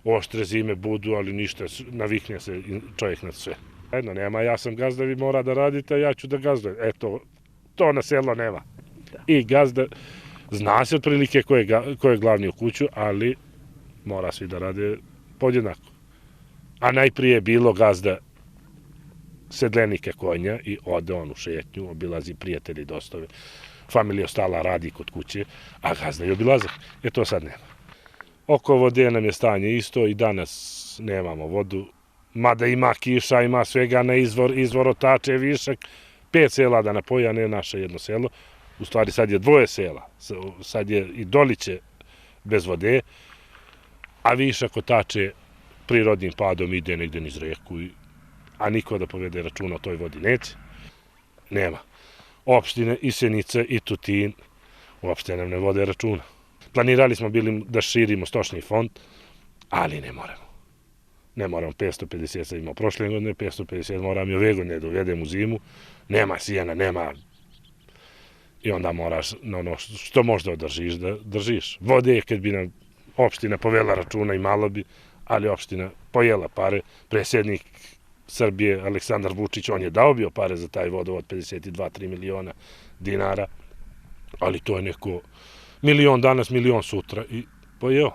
oštre zime budu, ali ništa, navikne se čovjek na sve. Jedno, nema, ja sam gazda, vi mora da radite, ja ću da gazdujem. Eto, to na selo nema. I gazda, zna se otprilike ko je glavni u kuću, ali mora svi da rade podjednako. A najprije je bilo gazda sedlenike konja i ode on u šetnju, obilazi prijatelji dostave. Familija ostala, radi kod kuće, a gazda je obilazak. To sad nema. Oko vode nam je stanje isto i danas nemamo vodu. Mada ima kiša, ima svega na izvor otače višak. 5 sela da napoji, a ne naše jedno selo. U stvari sad je 2 sela. Sad je i Doliće bez vode, a višak otače prirodnim padom ide negde niz reku, a niko da povede računa o toj vodi neće. Nema. Opštine i Sjenica i Tutin uopšte nam ne vode računa. Planirali smo bili da širimo stočni fond, ali ne moramo. Ne moramo 550 sad imao prošle godine, 550 moram i ove godine da uvedem u zimu. Nema sjena, nema. I onda moraš na ono što možda održiš, da držiš. Vode kad bi nam opština povela računa i malo bi, ali opština pojela pare. Predsjednik Srbije, Aleksandar Vučić, on je dao bio pare za taj vodovod, 52-3 miliona dinara, ali to je neko milion danas, milion sutra i pojeo.